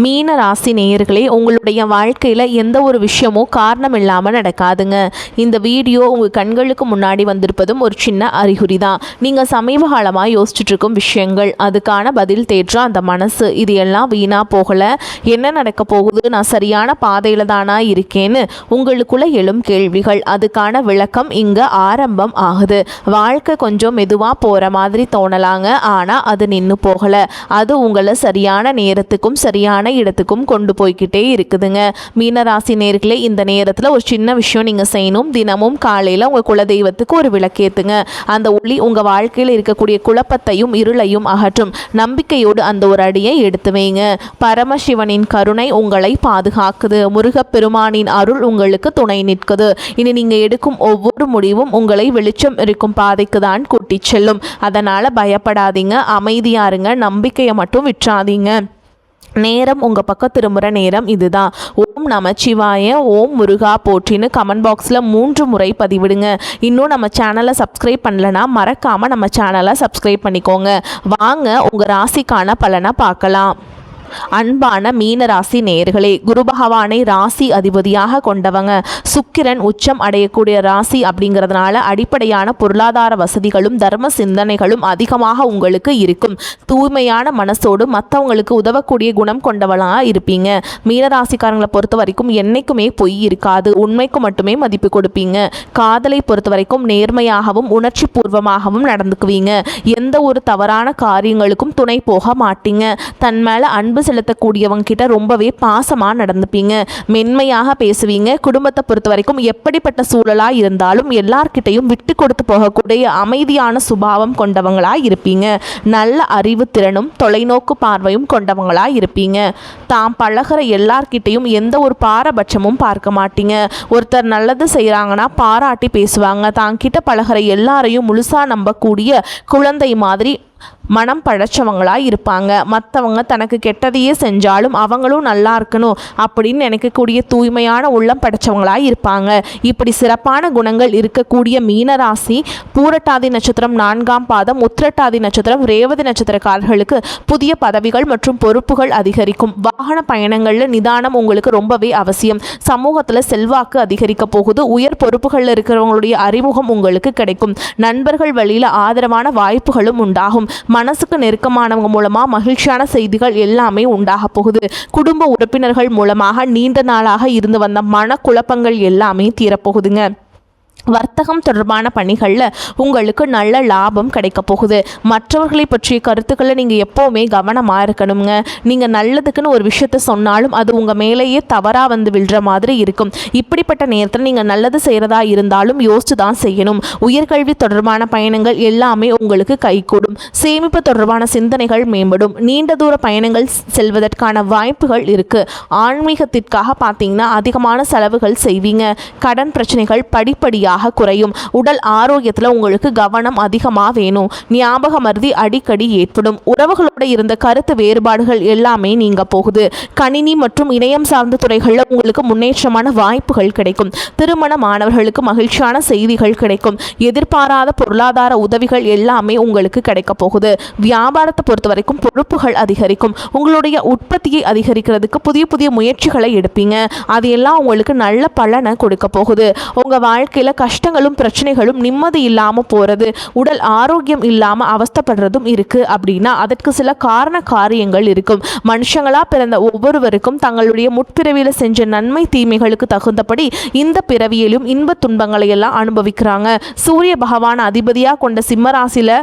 மீன ராசி நேயர்களே, உங்களுடைய வாழ்க்கையில் எந்த ஒரு விஷயமும் காரணம் இல்லாமல் நடக்காதுங்க. இந்த வீடியோ உங்கள் கண்களுக்கு முன்னாடி வந்திருப்பதும் ஒரு சின்ன அறிகுறி தான். நீங்கள் சமீப காலமாக யோசிச்சுட்டு இருக்கும் விஷயங்கள், அதுக்கான பதில் தேற்ற அந்த மனசு, இது எல்லாம் வீணாக போகலை. என்ன நடக்க போகுது, நான் சரியான பாதையில் தானா இருக்கேன்னு உங்களுக்குள்ள எழும் கேள்விகள், அதுக்கான விளக்கம் இங்கே ஆரம்பம் ஆகுது. வாழ்க்கை கொஞ்சம் மெதுவாக போகிற மாதிரி தோணலாங்க, ஆனால் அது நின்று போகலை. அது உங்களை சரியான நேரத்துக்கும் சரியான இடத்துக்கும் கொண்டு போய்கிட்டே இருக்குதுங்க. மீனராசி நேயர்களே, இந்த நேரத்தில் ஒரு சின்ன விஷயம் நீங்கள் செய்யணும். தினமும் காலையில் உங்கள் குலதெய்வத்துக்கு ஒரு விளக்கேற்றுங்க. அந்த ஒளி உங்கள் வாழ்க்கையில் இருக்கக்கூடிய குழப்பத்தையும் இருளையும் அகற்றும். நம்பிக்கையோடு அந்த ஒரு அடியை எடுத்து வைங்க. பரமசிவனின் கருணை உங்களை பாதுகாக்குது. முருகப்பெருமானின் அருள் உங்களுக்கு துணை நிற்குது. இனி நீங்கள் எடுக்கும் ஒவ்வொரு முடிவும் உங்களை வெளிச்சம் இருக்கும் பாதைக்கு தான் கூட்டிச் செல்லும். அதனால் பயப்படாதீங்க, அமைதியாக இருங்க, நம்பிக்கையை மட்டும் விட்டுறாதீங்க. நேரம் உங்கள் பக்கம் திரும்புகிற நேரம் இதுதான். ஓம் நமச்சிவாய, ஓம் முருகா போற்றின்னு கமெண்ட் பாக்ஸில் 3 முறை பதிவிடுங்க. இன்னும் நம்ம சேனலை சப்ஸ்கிரைப் பண்ணலனா மறக்காமல் நம்ம சேனலை சப்ஸ்கிரைப் பண்ணிக்கோங்க. வாங்க உங்கள் ராசிக்கான பலனை பார்க்கலாம். அன்பான மீனராசி நேயர்களே, குரு பகவானை ராசி அதிபதியாக கொண்டவங்க. சுக்கிரன் உச்சம் அடையக்கூடிய ராசி அப்படிங்கிறதுனால அடிப்படையான பொருளாதார வசதிகளும் தர்ம சிந்தனைகளும் அதிகமாக உங்களுக்கு இருக்கும். தூய்மையான மனசோடு மற்றவங்களுக்கு உதவக்கூடிய குணம் கொண்டவளாக இருப்பீங்க. மீனராசிக்காரங்களை பொறுத்த வரைக்கும் என்னைக்குமே பொய் இருக்காது, உண்மைக்கு மட்டுமே மதிப்பு கொடுப்பீங்க. காதலை பொறுத்த வரைக்கும் நேர்மையாகவும் உணர்ச்சி பூர்வமாகவும் நடந்துக்குவீங்க. எந்த ஒரு தவறான காரியங்களுக்கும் துணை போக மாட்டீங்க. தன் மேல அன்பு செலுத்தக்கூடியவங்க கிட்ட ரொம்பவே பாசமா நடந்துப்பீங்க. மென்மையாக பேசுவீங்க. குடும்பத்தை பொறுத்த வரைக்கும் எப்படிப்பட்ட சூழலா இருந்தாலும் எல்லார்கிட்டையும் விட்டு கொடுத்து போகக்கூடிய அமைதியான சுபாவம் கொண்டவங்களா இருப்பீங்க. நல்ல அறிவு திறனும் தொலைநோக்கு பார்வையும் கொண்டவங்களா இருப்பீங்க. தாம் பழகிற எல்லார்கிட்டையும் எந்த ஒரு பாரபட்சமும் பார்க்க மாட்டீங்க. ஒருத்தர் நல்லது செய்கிறாங்கன்னா பாராட்டி பேசுவாங்க. தான் கிட்ட பழகிற எல்லாரையும் முழுசா நம்பக்கூடிய குழந்தை மாதிரி மனம் படைச்சவங்களாக இருப்பாங்க. மற்றவங்க தனக்கு கெட்டதையே செஞ்சாலும் அவங்களும் நல்லா இருக்கணும் அப்படின்னு நினைக்கக்கூடிய தூய்மையான உள்ளம் படைச்சவங்களாக இருப்பாங்க. இப்படி சிறப்பான குணங்கள் இருக்கக்கூடிய மீனராசி பூரட்டாதி நட்சத்திரம் 4ஆம் பாதம், உத்திரட்டாதி நட்சத்திரம், ரேவதி நட்சத்திரக்காரர்களுக்கு புதிய பதவிகள் மற்றும் பொறுப்புகள் அதிகரிக்கும். வாகன பயணங்களில் நிதானம் உங்களுக்கு ரொம்பவே அவசியம். சமூகத்தில் செல்வாக்கு அதிகரிக்க போகுது. உயர் பொறுப்புகளில் இருக்கிறவங்களுடைய அறிமுகம் உங்களுக்கு கிடைக்கும். நண்பர்கள் வழியில் ஆதரவான வாய்ப்புகளும் உண்டாகும். மனசுக்கு நெருக்கமானவங்க மூலமாக மகிழ்ச்சியான செய்திகள் எல்லாமே உண்டாக போகுது. குடும்ப உறுப்பினர்கள் மூலமாக நீண்ட நாளாக இருந்து வந்த மனக்குழப்பங்கள் எல்லாமே தீரப்போகுதுங்க. வர்த்தகம் தொடர்பான பணிகளில் உங்களுக்கு நல்ல லாபம் கிடைக்க போகுது. மற்றவர்களை பற்றிய கருத்துக்களை நீங்கள் எப்போவுமே கவனமாக இருக்கணுங்க. நீங்கள் நல்லதுக்குன்னு ஒரு விஷயத்த சொன்னாலும் அது உங்கள் மேலேயே தவறாக வந்து விழுற மாதிரி இருக்கும். இப்படிப்பட்ட நேரத்தில் நீங்கள் நல்லது செய்கிறதா இருந்தாலும் யோசித்து தான் செய்யணும். உயர்கல்வி தொடர்பான பயணங்கள் எல்லாமே உங்களுக்கு கைகூடும். சேமிப்பு தொடர்பான சிந்தனைகள் மேம்படும். நீண்ட தூர பயணங்கள் செல்வதற்கான வாய்ப்புகள் இருக்குது. ஆன்மீகத்திற்காக பார்த்தீங்கன்னா அதிகமான செலவுகள் செய்வீங்க. கடன் பிரச்சனைகள் படிப்படியாக குறையும். உடல் ஆரோக்கியத்தில் உங்களுக்கு கவனம் அதிகமாக வேணும். ஞாபக மறதி அடிக்கடி ஏற்படும். உறவுகளோடு இருந்த கருத்து வேறுபாடுகள் எல்லாமே நீங்க போகுது. கணினி மற்றும் இணையம் சார்ந்த துறைகளில் உங்களுக்கு முன்னேற்றமான வாய்ப்புகள் கிடைக்கும். திருமணமானவர்களுக்கு மகிழ்ச்சியான செய்திகள் கிடைக்கும். எதிர்பாராத பொருளாதார உதவிகள் எல்லாமே உங்களுக்கு கிடைக்க போகுது. வியாபாரத்தை பொறுத்த வரைக்கும் பொறுப்புகள் அதிகரிக்கும். உங்களுடைய உற்பத்தியை அதிகரிக்கிறதுக்கு புதிய புதிய முயற்சிகளை எடுப்பீங்க. அது எல்லாம் உங்களுக்கு நல்ல பலனை கொடுக்க போகுது. உங்க வாழ்க்கையில கஷ்டங்களும் பிரச்சனைகளும் நிம்மதி இல்லாமல் போகிறது, உடல் ஆரோக்கியம் இல்லாமல் அவஸ்தப்படுறதும் இருக்குது அப்படின்னா அதற்கு சில காரண காரியங்கள் இருக்கும். மனுஷங்களாக பிறந்த ஒவ்வொருவருக்கும் தங்களுடைய முற்பிறவியில் செஞ்ச நன்மை தீமைகளுக்கு தகுந்தபடி இந்த பிறவியிலும் இன்ப துன்பங்களை எல்லாம் அனுபவிக்கிறாங்க. சூரிய பகவான் அதிபதியாக கொண்ட சிம்மராசியில்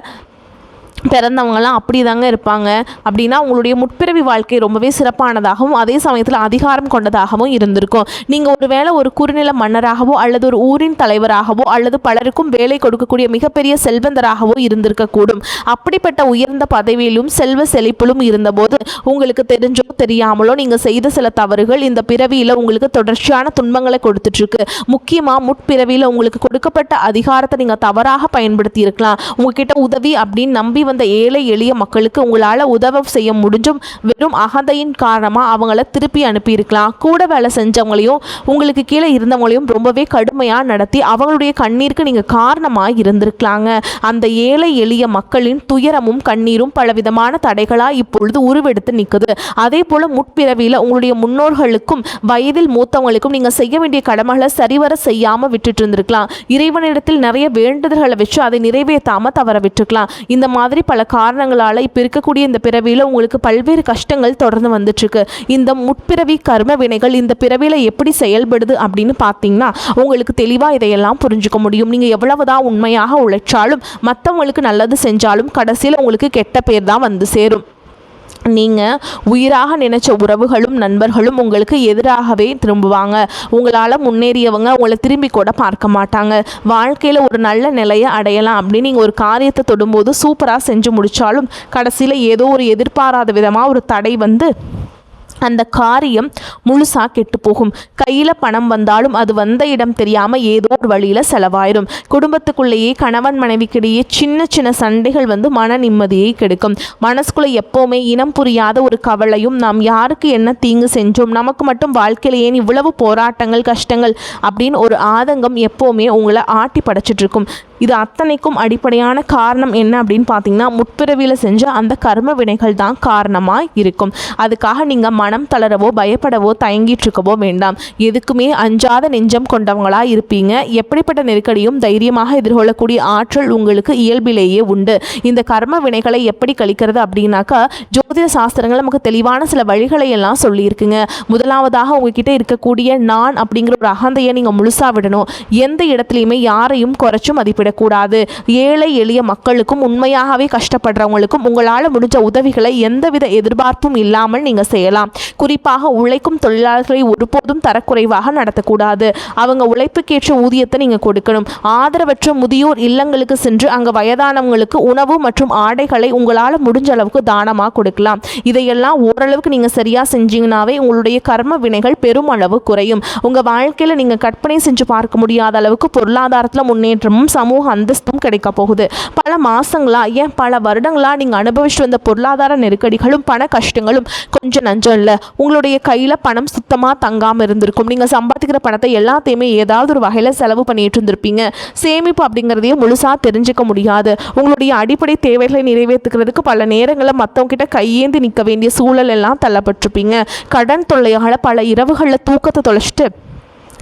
பிறந்தவங்கலாம் அப்படி தாங்க இருப்பாங்க. அப்படின்னா உங்களுடைய முற்பிறவி வாழ்க்கை ரொம்பவே சிறப்பானதாகவும் அதே சமயத்தில் அதிகாரம் கொண்டதாகவும் இருந்திருக்கும். நீங்கள் ஒரு வேளை ஒரு குறுநில மன்னராகவோ அல்லது ஒரு ஊரின் தலைவராகவோ அல்லது பலருக்கும் வேலை கொடுக்கக்கூடிய மிகப்பெரிய செல்வந்தராகவோ இருந்திருக்கக்கூடும். அப்படிப்பட்ட உயர்ந்த பதவியிலும் செல்வ செழிப்பிலும் இருந்தபோது உங்களுக்கு தெரிஞ்சோ தெரியாமலோ நீங்கள் செய்த சில தவறுகள் இந்த பிறவியில் உங்களுக்கு தொடர்ச்சியான துன்பங்களை கொடுத்துட்ருக்கு. முக்கியமாக முற்பிறவியில் உங்களுக்கு கொடுக்கப்பட்ட அதிகாரத்தை நீங்கள் தவறாக பயன்படுத்தி இருக்கலாம். உங்ககிட்ட உதவி அப்படின்னு நம்பி வந்த ஏழை எளிய மக்களுக்கு உங்களால் உதவ செய்ய முடிஞ்சும் வெறும் அகந்தையின் காரணமாக அவங்கள திருப்பி அனுப்பியிருக்கலாம். கூட வேலை செஞ்சவங்களையும் உங்களுக்கு கீழே இருந்தவங்களையும் ரொம்பவே கடுமையாக நடத்தி அவங்களுடைய கண்ணீருக்கு நீங்கள் காரணமாக இருந்திருக்கலாங்க. அந்த ஏழை எளிய மக்களின் துயரமும் கண்ணீரும் பலவிதமான தடைகளாக இப்பொழுது உருவெடுத்து நிற்குது. அதே போல் முற்பிறவியில் உங்களுடைய முன்னோர்களுக்கும் வயதில் மூத்தவங்களுக்கும் நீங்கள் செய்ய வேண்டிய கடமைகளை சரிவர செய்யாமல் விட்டுட்டு இருந்திருக்கலாம். இறைவனிடத்தில் நிறைய வேண்டுதல்களை வச்சு அதை நிறைவேற்றாமல் தவற விட்டுருக்கலாம். இந்த மாதிரி பல காரணங்களால் இப்போ இருக்கக்கூடிய இந்த பிறவியில் உங்களுக்கு பல்வேறு கஷ்டங்கள் தொடர்ந்து வந்துட்டுருக்கு. இந்த முற்பிறவி கர்ம வினைகள் இந்த பிறவியில் எப்படி செயல்படுது அப்படின்னு பார்த்தீங்கன்னா உங்களுக்கு தெளிவாக இதையெல்லாம் புரிஞ்சுக்க முடியும். நீங்கள் எவ்வளவுதான் உண்மையாக உழைச்சாலும் மற்றவங்களுக்கு நல்லது செஞ்சாலும் கடைசியில் உங்களுக்கு கெட்ட பேர் தான் வந்து சேரும். நீங்கள் உயிராக நினைச்ச உறவுகளும் நண்பர்களும் உங்களுக்கு எதிராகவே திரும்புவாங்க. உங்களால் முன்னேறியவங்க உங்களை திரும்பி கூட பார்க்க மாட்டாங்க. வாழ்க்கையில் ஒரு நல்ல நிலையை அடையலாம் அப்படின்னு நீங்கள் ஒரு காரியத்தை தொடும்போது சூப்பராக செஞ்சு முடித்தாலும் கடைசியில் ஏதோ ஒரு எதிர்பாராத விதமாக ஒரு தடை வந்து அந்த காரியம் முழுசாக கெட்டு போகும். கையில் பணம் வந்தாலும் அது வந்த இடம் தெரியாமல் ஏதோ ஒரு வழியில் செலவாயிடும். குடும்பத்துக்குள்ளேயே கணவன் மனைவிக்கிடையே சின்ன சின்ன சண்டைகள் வந்து மன நிம்மதியை கெடுக்கும். மனசுக்குள்ளே எப்போவுமே இனம் புரியாத ஒரு கவலையும், நாம் யாருக்கு என்ன தீங்கு செஞ்சோம், நமக்கு மட்டும் வாழ்க்கையில் ஏன் இவ்வளவு போராட்டங்கள் கஷ்டங்கள் அப்படின்னு ஒரு ஆதங்கம் எப்போவுமே உங்களை ஆட்டி படைச்சிட்டு இருக்கும். இது அத்தனைக்கும் அடிப்படையான காரணம் என்ன அப்படின்னு பார்த்தீங்கன்னா முற்பிறவியில் செஞ்ச அந்த கர்ம வினைகள் தான் காரணமாக இருக்கும். அதுக்காக நீங்கள் மனம் தளரவோ பயப்படவோ தயங்கிட்டு இருக்கவோ வேண்டாம். எதுக்குமே அஞ்சாத நெஞ்சம் கொண்டவங்களாக இருப்பீங்க. எப்படிப்பட்ட நெருக்கடியும் தைரியமாக எதிர்கொள்ளக்கூடிய ஆற்றல் உங்களுக்கு இயல்பிலேயே உண்டு. இந்த கர்ம வினைகளை எப்படி கழிக்கிறது அப்படின்னாக்கா ஜோதிட சாஸ்திரங்கள் நமக்கு தெளிவான சில வழிகளை எல்லாம் சொல்லியிருக்குங்க. முதலாவதாக உங்ககிட்ட இருக்கக்கூடிய நான் அப்படிங்கிற ஒரு அகந்தையை நீங்கள் முழுசாக விடணும். எந்த இடத்துலையுமே யாரையும் குறைச்சும் மதிப்பிடக்கூடாது. ஏழை எளிய மக்களுக்கும் உண்மையாகவே கஷ்டப்படுறவங்களுக்கும் உங்களால் முடிஞ்ச உதவிகளை எந்தவித எதிர்பார்ப்பும் இல்லாமல் நீங்கள் செய்யலாம். குறிப்பாக உழைக்கும் தொழிலாளர்களை ஒருபோதும் தரக்குறைவாக நடத்தக்கூடாது. அவங்க உழைப்புக்கேற்ற ஊதியத்தை நீங்கள் கொடுக்கணும். ஆதரவற்ற முதியோர் இல்லங்களுக்கு சென்று அங்கே வயதானவங்களுக்கு உணவு மற்றும் ஆடைகளை உங்களால் முடிஞ்ச அளவுக்கு தானமாக கொடுக்கலாம். இதையெல்லாம் ஓரளவுக்கு நீங்கள் சரியாக செஞ்சீங்கன்னாவே உங்களுடைய கர்ம வினைகள் பெருமளவு குறையும். உங்கள் வாழ்க்கையில் நீங்கள் கற்பனை செஞ்சு பார்க்க முடியாத அளவுக்கு பொருளாதாரத்தில் முன்னேற்றமும் சமூக அந்தஸ்தும் கிடைக்க போகுது. பல மாதங்களா ஏன் பல வருடங்களாக நீங்கள் அனுபவிச்சுட்டு வந்த பொருளாதார நெருக்கடிகளும் பண கஷ்டங்களும் கொஞ்சம் நஞ்சம் இல்லை. உங்களுடைய கையில் பணம் சுத்தமாக தங்காமல் இருந்திருக்கும். நீங்கள் சம்பாதிக்கிற பணத்தை எல்லாத்தையுமே ஏதாவது ஒரு வகையில் செலவு பண்ணிட்டு இருந்திருப்பீங்க. சேமிப்பு அப்படிங்கிறதையும் முழுசாக தெரிஞ்சுக்க முடியாது. உங்களுடைய அடிப்படை தேவைகளை நிறைவேற்றுக்கிறதுக்கு பல நேரங்களில் மற்றவங்க கிட்ட கையேந்தி நிற்க வேண்டிய சூழல் எல்லாம் தள்ளப்பட்டிருப்பீங்க. கடன் தொல்லையால் பல இரவுகளில் தூக்கத்தை தொலைச்சிட்டு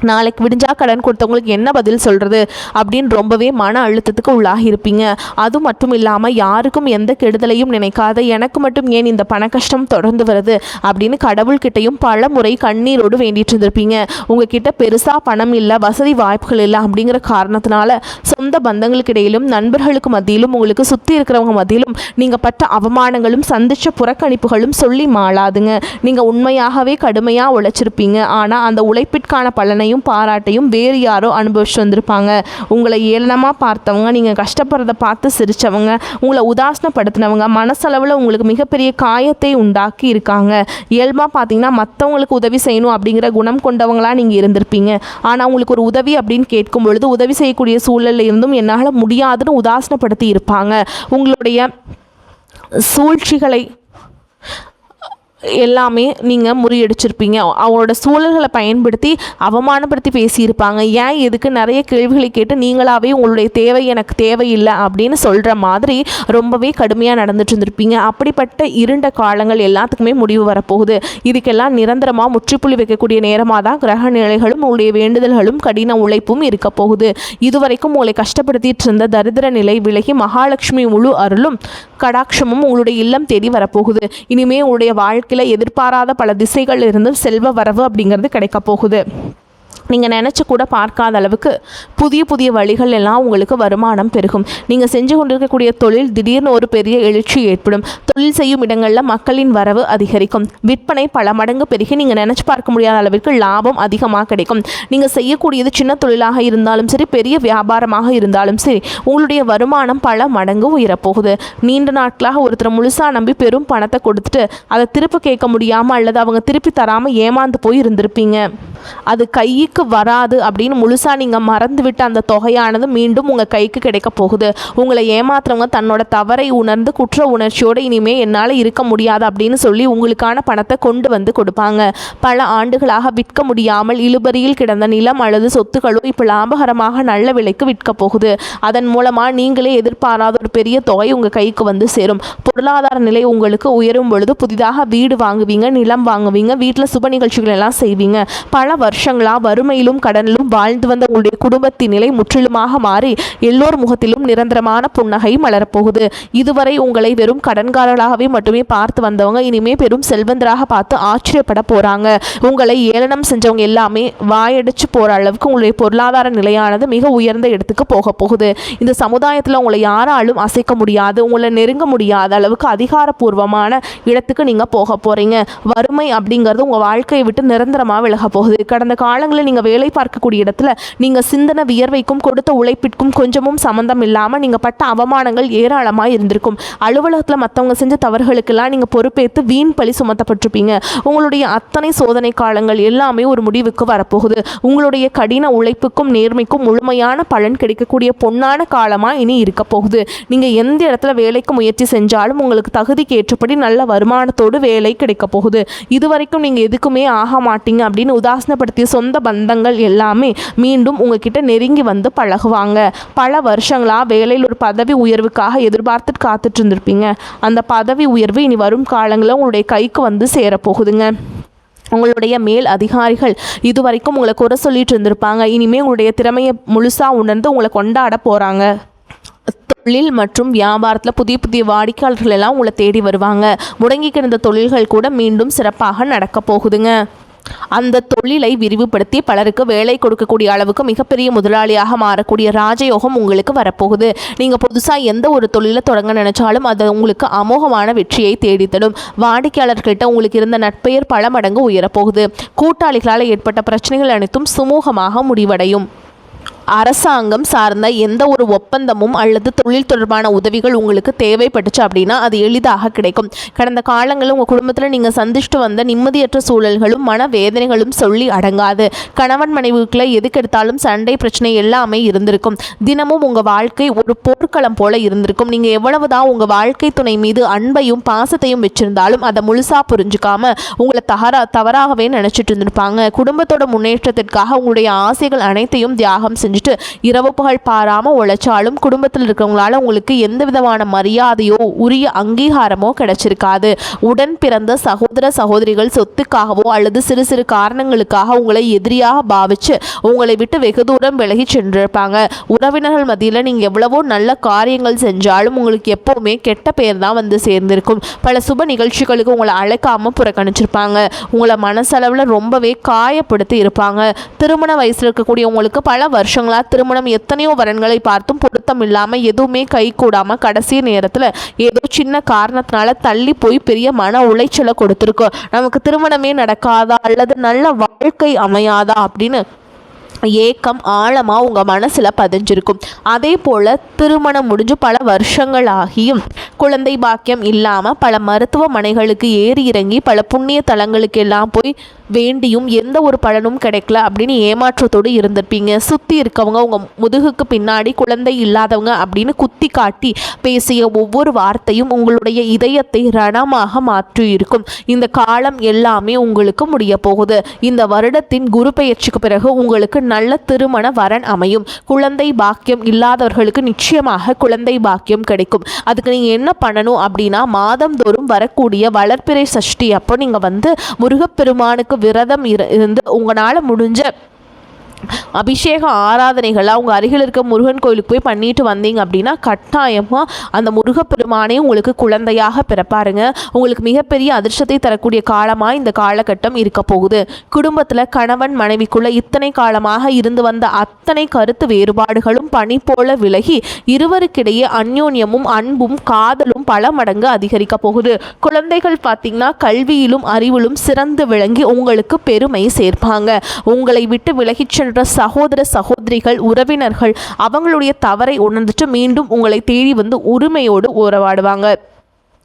நாளைக்கு விடிஞ்சா கடன் கொடுத்தவங்களுக்கு என்ன பதில் சொல்கிறது அப்படின்னு ரொம்பவே மன அழுத்தத்துக்கு உள்ளாகி இருப்பீங்க. அது மட்டும் இல்லாமல் யாருக்கும் எந்த கெடுதலையும் நினைக்காத எனக்கு மட்டும் ஏன் இந்த பண கஷ்டம் தொடர்ந்து வருது அப்படின்னு கடவுள்கிட்டையும் பல முறை கண்ணீரோடு வேண்டிட்டு இருந்திருப்பீங்க. உங்ககிட்ட பெருசாக பணம் இல்லை, வசதி வாய்ப்புகள் இல்லை அப்படிங்கிற காரணத்தினால சொந்த பந்தங்களுக்கு இடையிலும் நண்பர்களுக்கு மத்தியிலும் உங்களுக்கு சுற்றி இருக்கிறவங்க மத்தியிலும் நீங்கள் பட்ட அவமானங்களும் சந்தித்த புறக்கணிப்புகளும் சொல்லி மாளாதுங்க. நீங்கள் உண்மையாகவே கடுமையாக உழைச்சிருப்பீங்க. ஆனால் அந்த உழைப்பிற்கான பலனை பாராட்டையும் வேறு யாரோ அனுபவிச்சு வந்திருப்பாங்க. உங்களை ஏளனமாக பார்த்தவங்க, நீங்கள் கஷ்டப்படுறத பார்த்து சிரித்தவங்க, உங்களை உதாசனப்படுத்தினவங்க மனசளவில் உங்களுக்கு மிகப்பெரிய காயத்தை உண்டாக்கி இருக்காங்க. இயல்பாக பார்த்தீங்கன்னா மற்றவங்களுக்கு உதவி செய்யணும் அப்படிங்கிற குணம் கொண்டவங்களாக நீங்கள் இருந்திருப்பீங்க. ஆனால் உங்களுக்கு ஒரு உதவி அப்படின்னு கேட்கும் பொழுது உதவி செய்யக்கூடிய சூழலில் இருந்தும் என்னால் முடியாதுன்னு உதாசனப்படுத்தி இருப்பாங்க. உங்களுடைய சூழ்ச்சிகளை எல்லாமே நீங்கள் முறியடிச்சிருப்பீங்க. அவங்களோட சூழல்களை பயன்படுத்தி அவமானப்படுத்தி பேசியிருப்பாங்க. ஏன் எதுக்கு நிறைய கேள்விகளை கேட்டு நீங்களாகவே உங்களுடைய தேவை எனக்கு தேவையில்லை அப்படின்னு சொல்கிற மாதிரி ரொம்பவே கடுமையாக நடந்துட்டு இருந்திருப்பீங்க. அப்படிப்பட்ட இருண்ட காலங்கள் எல்லாத்துக்குமே முடிவு வரப்போகுது. இதுக்கெல்லாம் நிரந்தரமாக முற்றுப்புள்ளி வைக்கக்கூடிய நேரமாக தான் கிரக நிலைகளும் உங்களுடைய வேண்டுதல்களும் கடின உழைப்பும் இருக்க போகுது. இதுவரைக்கும் உங்களை கஷ்டப்படுத்திட்டு இருந்த தரித்திர நிலை விலகி மகாலட்சுமி முழு அருளும் கடாட்சமும் உங்களுடைய இல்லம் தேடி வரப்போகுது. இனிமேல் உங்களுடைய வாழ்க்கையில் எதிர்பாராத பல திசைகள் இருந்து செல்வ வரவு அப்படிங்கிறது கிடைக்க போகுது. நீங்கள் நினச்சி கூட பார்க்காத அளவுக்கு புதிய புதிய வழிகள் எல்லாம் உங்களுக்கு வருமானம் பெருகும். நீங்கள் செஞ்சு கொண்டிருக்கக்கூடிய தொழில் திடீர்னு ஒரு பெரிய எழுச்சி ஏற்படும். தொழில் செய்யும் இடங்களில் மக்களின் வரவு அதிகரிக்கும். விற்பனை பல மடங்கு பெருகி நீங்கள் நினச்சி பார்க்க முடியாத அளவிற்கு லாபம் அதிகமாக கிடைக்கும். நீங்கள் செய்யக்கூடியது சின்ன தொழிலாக இருந்தாலும் சரி, பெரிய வியாபாரமாக இருந்தாலும் சரி, உங்களுடைய வருமானம் பல மடங்கு உயரப்போகுது. நீண்ட நாட்களாக ஒருத்தர் முழுசாக நம்பி பெரும் பணத்தை கொடுத்துட்டு அதை திருப்பி கேட்க முடியாமல் அல்லது அவங்க திருப்பி தராமல் ஏமாந்து போய் இருந்திருப்பீங்க. அது கைக்கு வராது அப்படின்னு முழுசாக நீங்கள் மறந்துவிட்டு அந்த தொகையானது மீண்டும் உங்கள் கைக்கு கிடைக்க போகுது. உங்களை ஏமாத்துறவங்க தன்னோட தவறை உணர்ந்து குற்ற உணர்ச்சியோடு இனிமேல் என்னால் இருக்க முடியாது அப்படின்னு சொல்லி உங்களுக்கான பணத்தை கொண்டு வந்து கொடுப்பாங்க. பல ஆண்டுகளாக விற்க முடியாமல் இழுபறியில் கிடந்த நிலம் அல்லது சொத்துக்களும் இப்போ லாபகரமாக நல்ல விலைக்கு விற்க போகுது. அதன் மூலமாக நீங்களே எதிர்பாராத ஒரு பெரிய தொகை உங்கள் கைக்கு வந்து சேரும். பொருளாதார நிலை உங்களுக்கு உயரும் பொழுது புதிதாக வீடு வாங்குவீங்க, நிலம் வாங்குவீங்க, வீட்டில் சுப நிகழ்ச்சிகள் எல்லாம் செய்வீங்க. பல வருஷங்களா வறுமையிலும் கடனிலும் வாழ்ந்து வந்த உங்களுடைய குடும்பத்தின் நிலை முற்றிலுமாக மாறி எல்லோர் முகத்திலும் நிரந்தரமான புன்னகை மலரப்போகுது. இதுவரை உங்களை வெறும் கடன்காரர்களாகவே மட்டுமே பார்த்து வந்தவங்க இனிமே பெரும் செல்வந்தராக பார்த்து ஆச்சரியப்பட போறாங்க. உங்களை ஏளனம் செஞ்சவங்க எல்லாமே வாயடிச்சு போற அளவுக்கு உங்களுடைய பொருளாதார நிலையானது மிக உயர்ந்த இடத்துக்கு போக போகுது. இந்த சமுதாயத்தில் உங்களை யாராலும் அசைக்க முடியாது, உங்களை நெருங்க முடியாத அளவுக்கு அதிகாரப்பூர்வமான இடத்துக்கு நீங்க போக போறீங்க. வறுமை அப்படிங்கிறது உங்க வாழ்க்கையை விட்டு நிரந்தரமாக விலக போகுது. கடந்த காலங்களில் நீங்கள் வேலை பார்க்கக்கூடிய இடத்துல நீங்கள் சிந்தன வியர்வைக்கும் கொடுத்த உழைப்பிற்கும் கொஞ்சமும் சம்மந்தம் இல்லாமல் நீங்கள் பட்ட அவமானங்கள் ஏராளமாக இருந்திருக்கும். அலுவலகத்தில் மற்றவங்க செஞ்ச தவறுகளுக்கெல்லாம் நீங்கள் பொறுப்பேற்று வீண் பழி சுமத்தப்பட்டிருப்பீங்க. உங்களுடைய அத்தனை சோதனை காலங்கள் எல்லாமே ஒரு முடிவுக்கு வரப்போகுது. உங்களுடைய கடின உழைப்புக்கும் நேர்மைக்கும் முழுமையான பலன் கிடைக்கக்கூடிய பொன்னான காலமாக இனி இருக்க போகுது. நீங்கள் எந்த இடத்துல வேலைக்கு முயற்சி செஞ்சாலும் உங்களுக்கு தகுதிக்கு ஏற்றபடி நல்ல வருமானத்தோடு வேலை கிடைக்க போகுது. இதுவரைக்கும் நீங்கள் எதுக்குமே ஆக மாட்டீங்க அப்படின்னு உதாசனப்படுத்திய சொந்த பந்தங்கள் எல்லாமே மீண்டும் உங்ககிட்ட நெருங்கி வந்து பழகுவாங்க. பல வருஷங்களாக வேலையில் ஒரு பதவி உயர்வுக்காக எதிர்பார்த்துட்டு காத்துட்டு இருந்திருப்பீங்க. அந்த பதவி உயர்வு இனி வரும் காலங்களில் உங்களுடைய கைக்கு வந்து சேரப்போகுதுங்க. உங்களுடைய மேல் அதிகாரிகள் இதுவரைக்கும் உங்களை குறை சொல்லிட்டு இருந்திருப்பாங்க. இனிமேல் உங்களுடைய திறமையை முழுசாக உணர்ந்து உங்களை கொண்டாட போகிறாங்க. தொழில் மற்றும் வியாபாரத்தில் புதிய புதிய வாடிக்கையாளர்கள் எல்லாம் உங்களை தேடி வருவாங்க. முடங்கி கிடந்த தொழில்கள் கூட மீண்டும் சிறப்பாக நடக்க போகுதுங்க. அந்த தொழிலை விரிவுபடுத்தி பலருக்கு வேலை கொடுக்கக்கூடிய அளவுக்கு மிகப்பெரிய முதலாளியாக மாறக்கூடிய ராஜயோகம் உங்களுக்கு வரப்போகுது. நீங்கள் புதுசாக எந்த ஒரு தொழிலை தொடங்க நினைச்சாலும் அது உங்களுக்கு அமோகமான வெற்றியை தேடித்தரும். வாடிக்கையாளர்கிட்ட உங்களுக்கு இருந்த நட்பெயர் பல மடங்கு உயரப்போகுது. கூட்டாளிகளால் ஏற்பட்ட பிரச்சனைகள் அனைத்தும் சுமூகமாக முடிவடையும். அரசாங்கம் சார்ந்த எந்த ஒரு ஒப்பந்தமும் அல்லது தொழில் தொடர்பான உதவிகள் உங்களுக்கு தேவைப்பட்டுச்சு அப்படின்னா அது எளிதாக கிடைக்கும். கடந்த காலங்களில் உங்கள் குடும்பத்தில் நீங்கள் சந்திச்சுட்டு வந்த நிம்மதியற்ற சூழல்களும் மனவேதனைகளும் சொல்லி அடங்காது. கணவன் மனைவிக்குள்ள எதுக்கெடுத்தாலும் சண்டை பிரச்சனை எல்லாமே இருந்திருக்கும். தினமும் உங்கள் வாழ்க்கை ஒரு போர்க்களம் போல இருந்திருக்கும். நீங்கள் எவ்வளவுதான் உங்கள் வாழ்க்கை துணை மீது அன்பையும் பாசத்தையும் வச்சிருந்தாலும் அதை முழுசாக புரிஞ்சுக்காம உங்களை தவறாகவே நினச்சிட்டு இருந்திருப்பாங்க. குடும்பத்தோட முன்னேற்றத்திற்காக உங்களுடைய ஆசைகள் அனைத்தையும் தியாகம் செஞ்சு இரவு பகல் பாராம உழைச்சாலும் குடும்பத்தில் இருக்கிறவங்களால உங்களுக்கு எந்த விதமான மரியாதையோ உரிய அங்கீகாரமோ கிடைச்சிருக்காது. உடன் பிறந்த சகோதர சகோதரிகள் சொத்துக்காகவோ அல்லது சிறு சிறு காரணங்களுக்காக உங்களை எதிரியாக பாவிச்சு உங்களை விட்டு வெகு தூரம் விலகி சென்றிருப்பாங்க. உறவினர்கள் மத்தியில் நீங்கள் எவ்வளவோ நல்ல காரியங்கள் செஞ்சாலும் உங்களுக்கு எப்போவுமே கெட்ட பேர் தான் வந்து சேர்ந்திருக்கும். பல சுப நிகழ்ச்சிகளுக்கு உங்களை அழைக்காம புறக்கணிச்சிருப்பாங்க. உங்களை மனசளவில் ரொம்பவே காயப்படுத்தி இருப்பாங்க. திருமண வயசில் இருக்கக்கூடிய உங்களுக்கு பல வருஷங்கள் திருமணம் எத்தனையோ வரன்களை பார்த்தும் பொருத்தம் இல்லாமல் எதுவுமே கை கூடாமல் கடைசி நேரத்தில் ஏதோ சின்ன காரணத்தினால தள்ளி போய் பெரிய மன உளைச்சலை கொடுத்துருக்கோம். நமக்கு திருமணமே நடக்காதா அல்லது நல்ல வாழ்க்கை அமையாதா அப்படின்னு ஏக்கம் ஆழமாக உங்கள் மனசில் பதிஞ்சிருக்கும். அதே போல் திருமணம் முடிஞ்சு பல வருஷங்கள் ஆகியும் குழந்தை பாக்கியம் இல்லாமல் பல மருத்துவமனைகளுக்கு ஏறி இறங்கி பல புண்ணிய தலங்களுக்கு எல்லாம் போய் வேண்டியும் எந்த ஒரு பலனும் கிடைக்கல அப்படின்னு ஏமாற்றத்தோடு இருந்திருப்பீங்க. சுற்றி இருக்கவங்க உங்கள் முதுகுக்கு பின்னாடி குழந்தை இல்லாதவங்க அப்படின்னு குத்தி காட்டி பேசிய ஒவ்வொரு வார்த்தையும் உங்களுடைய இதயத்தை ரணமாக மாற்றி இருக்கும். இந்த காலம் எல்லாமே உங்களுக்கு முடிய போகுது. இந்த வருடத்தின் குரு பெயர்ச்சிக்கு பிறகு உங்களுக்கு நல்ல திருமண வரன் அமையும். குழந்தை பாக்கியம் இல்லாதவர்களுக்கு நிச்சயமாக குழந்தை பாக்கியம் கிடைக்கும். அதுக்கு நீங்கள் என்ன பண்ணணும் அப்படின்னா மாதந்தோறும் வரக்கூடிய வளர்ப்பிறை சஷ்டி அப்போ நீங்கள் முருகப்பெருமானுக்கு விரதம் இருந்து உங்களால் முடிஞ்ச அபிஷேக ஆராதனைகளை அவங்க அருகில் இருக்க முருகன் கோயிலுக்கு போய் பண்ணிட்டு வந்தீங்க அப்படின்னா கட்டாயமாக அந்த முருகப்பெருமானே உங்களுக்கு குழந்தையாக பிறப்பாருங்க. உங்களுக்கு மிகப்பெரிய அதிர்ஷ்டத்தை தரக்கூடிய காலமாக இந்த காலகட்டம் இருக்க போகுது. குடும்பத்தில் கணவன் மனைவிக்குள்ள இத்தனை காலமாக இருந்து வந்த அத்தனை கருத்து வேறுபாடுகளும் பனி போல விலகி இருவருக்கிடையே அந்யோன்யமும் அன்பும் காதலும் பல மடங்கு அதிகரிக்க போகுது. குழந்தைகள் பார்த்தீங்கன்னா கல்வியிலும் அறிவிலும் சிறந்து விளங்கி உங்களுக்கு பெருமை சேர்ப்பாங்க. உங்களை விட்டு விலகிச் சென்ற சகோதர சகோதரிகள் உறவினர்கள் அவங்களுடைய தவறை உணர்ந்துட்டு மீண்டும் உங்களை தேடி வந்து உரிமையோடு உறவாடுவாங்க.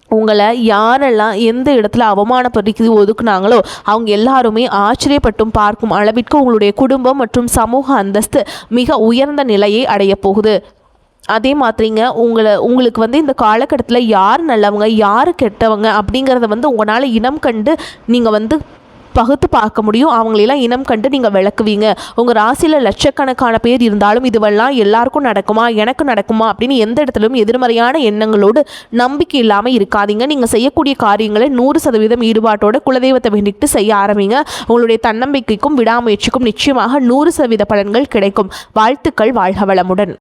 உங்களை யாரெல்லாம் எந்த இடத்துல அவமானப்படுத்தி ஒதுக்குனாங்களோ அவங்க எல்லாருமே ஆச்சரியப்பட்டும் பார்க்கும் அளவிற்கு உங்களுடைய குடும்பம் மற்றும் சமூக அந்தஸ்து மிக உயர்ந்த நிலையை அடைய போகுது. அதே மாதிரிங்க உங்களுக்கு இந்த காலகட்டத்தில் யார் நல்லவங்க யார் கெட்டவங்க அப்படிங்கிறத உங்களால் இனம் கண்டு நீங்கள் பகுத்து பார்க்க முடியும். அவங்களெல்லாம் இனம் கண்டு நீங்கள் விளக்குவீங்க. உங்கள் ராசியில் லட்சக்கணக்கான பேர் இருந்தாலும் இதுவெல்லாம் எல்லாருக்கும் நடக்குமா, எனக்கு நடக்குமா அப்படின்னு எந்த இடத்துலையும் எதிர்மறையான எண்ணங்களோடு நம்பிக்கை இல்லாமல் இருக்காதீங்க. நீங்கள் செய்யக்கூடிய காரியங்களை 100% ஈடுபாட்டோட குலதெய்வத்தை வேண்டிட்டு செய்ய ஆரம்பிங்க. உங்களுடைய தன்னம்பிக்கைக்கும் விடாமுயற்சிக்கும் நிச்சயமாக 100% பலன்கள் கிடைக்கும். வாழ்த்துக்கள். வாழ்க வளமுடன்.